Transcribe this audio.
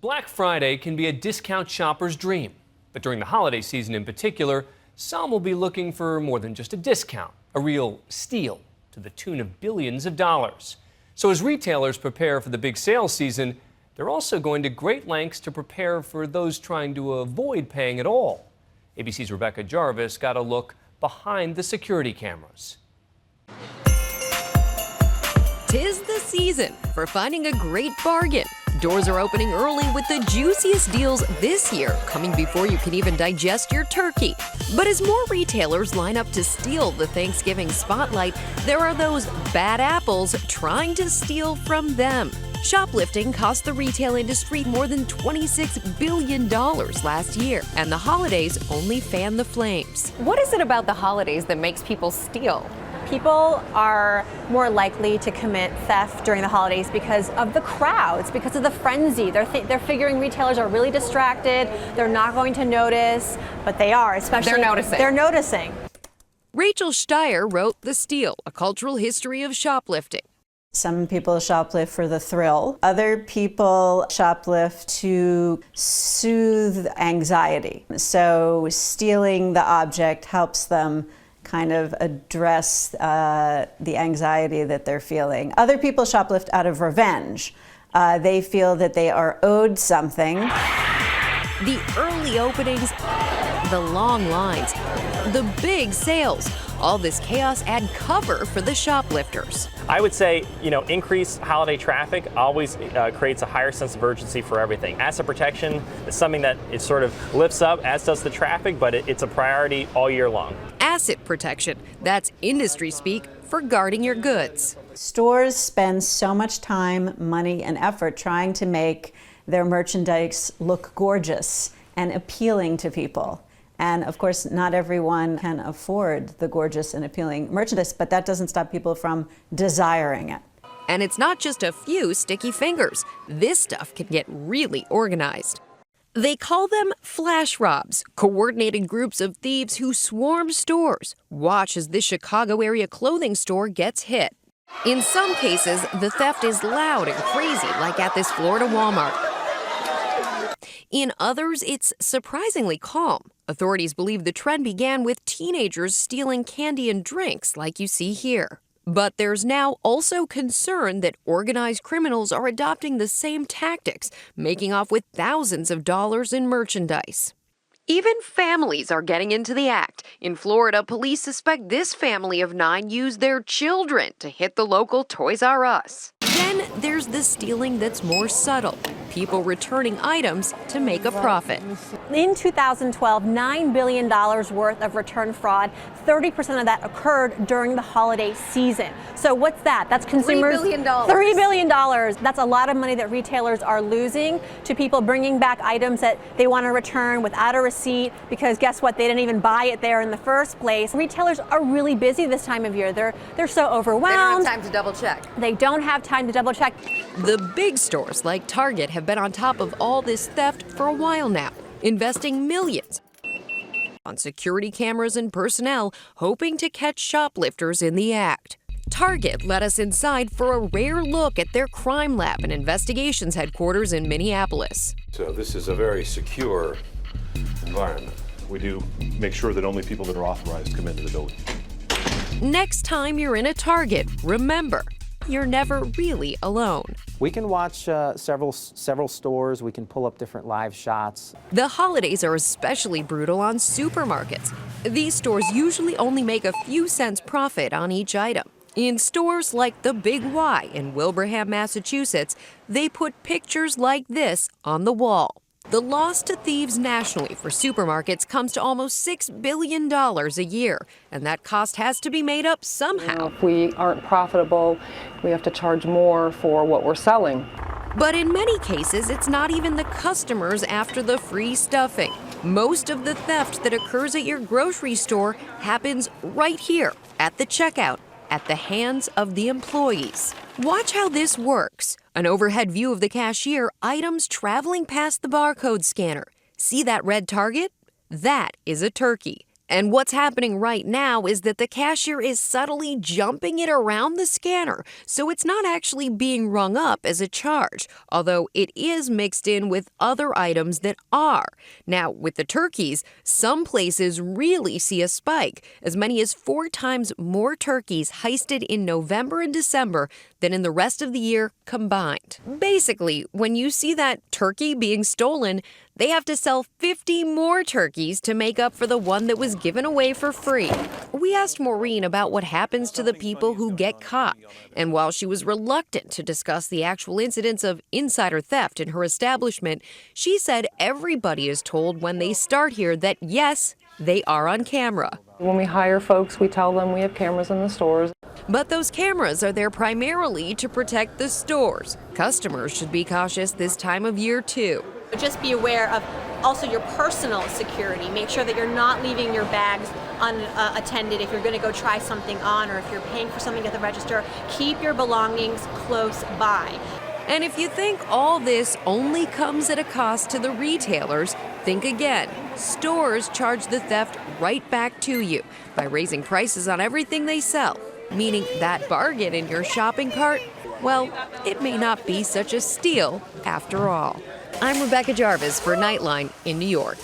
Black Friday can be a discount shopper's dream, but during the holiday season in particular, some will be looking for more than just a discount, a real steal to the tune of billions of dollars. So as retailers prepare for the big sales season, they're also going to great lengths to prepare for those trying to avoid paying at all. ABC's Rebecca Jarvis got a look behind the security cameras. 'Tis the season for finding a great bargain. Doors are opening early with the juiciest deals this year, coming before you can even digest your turkey. But as more retailers line up to steal the Thanksgiving spotlight, there are those bad apples trying to steal from them. Shoplifting cost the retail industry more than $26 billion last year, and the holidays only fan the flames. What is it about the holidays that makes people steal? People are more likely to commit theft during the holidays because of the crowds, because of the frenzy. They're figuring retailers are really distracted. They're not going to notice, but they are, especially. They're noticing. Rachel Steyer wrote The Steal, A Cultural History of Shoplifting. Some people shoplift for the thrill. Other people shoplift to soothe anxiety. So stealing the object helps them kind of address the anxiety that they're feeling. Other people shoplift out of revenge. They feel that they are owed something. The early openings, the long lines, the big sales. All this chaos add cover for the shoplifters. I would say, increased holiday traffic always creates a higher sense of urgency for everything. Asset protection is something that it sort of lifts up, as does the traffic, but it's a priority all year long. Asset protection, that's industry speak for guarding your goods. Stores spend so much time, money, and effort trying to make their merchandise look gorgeous and appealing to people. And of course, not everyone can afford the gorgeous and appealing merchandise, but that doesn't stop people from desiring it. And it's not just a few sticky fingers. This stuff can get really organized. They call them flash robs, coordinated groups of thieves who swarm stores. Watch as this Chicago area clothing store gets hit. In some cases, the theft is loud and crazy, like at this Florida Walmart. In others, it's surprisingly calm. Authorities believe the trend began with teenagers stealing candy and drinks, like you see here. But there's now also concern that organized criminals are adopting the same tactics, making off with thousands of dollars in merchandise. Even families are getting into the act. In Florida, police suspect this family of 9 used their children to hit the local Toys R Us. Then there's the stealing that's more subtle. People returning items to make a profit. In 2012, $9 billion worth of return fraud. 30% of that occurred during the holiday season. So what's that? That's consumers. $3 billion. $3 billion. That's a lot of money that retailers are losing to people bringing back items that they want to return without a receipt because guess what? They didn't even buy it there in the first place. Retailers are really busy this time of year. They're so overwhelmed. They don't have time to double check. They don't have time to double check. The big stores like Target have been on top of all this theft for a while now, investing millions on security cameras and personnel, hoping to catch shoplifters in the act. Target let us inside for a rare look at their crime lab and investigations headquarters in Minneapolis. So this is a very secure environment. We do make sure that only people that are authorized come into the building. Next time you're in a Target, remember, you're never really alone. We can watch several stores. We can pull up different live shots. The holidays are especially brutal on supermarkets. These stores usually only make a few cents profit on each item. In stores like the Big Y in Wilbraham, Massachusetts, they put pictures like this on the wall. The loss to thieves nationally for supermarkets comes to almost $6 billion a year, and that cost has to be made up somehow. If we aren't profitable, we have to charge more for what we're selling. But in many cases, it's not even the customers after the free stuffing. Most of the theft that occurs at your grocery store happens right here at the checkout, at the hands of the employees. Watch how this works. An overhead view of the cashier, items traveling past the barcode scanner. See that red target? That is a turkey. And what's happening right now is that the cashier is subtly jumping it around the scanner, so it's not actually being rung up as a charge, although it is mixed in with other items that are. Now, with the turkeys, some places really see a spike, as many as 4 times more turkeys heisted in November and December than in the rest of the year combined. Basically, when you see that turkey being stolen, they have to sell 50 more turkeys to make up for the one that was given away for free. We asked Maureen about what happens to the people who get caught, and while she was reluctant to discuss the actual incidents of insider theft in her establishment, she said everybody is told when they start here that yes, they are on camera. When we hire folks, we tell them we have cameras in the stores. But those cameras are there primarily to protect the stores. Customers should be cautious this time of year, too. Just be aware of also your personal security. Make sure that you're not leaving your bags unattended if you're going to go try something on, or if you're paying for something at the register. Keep your belongings close by. And if you think all this only comes at a cost to the retailers, think again. Stores charge the theft right back to you by raising prices on everything they sell, meaning that bargain in your shopping cart, well, it may not be such a steal after all. I'm Rebecca Jarvis for Nightline in New York.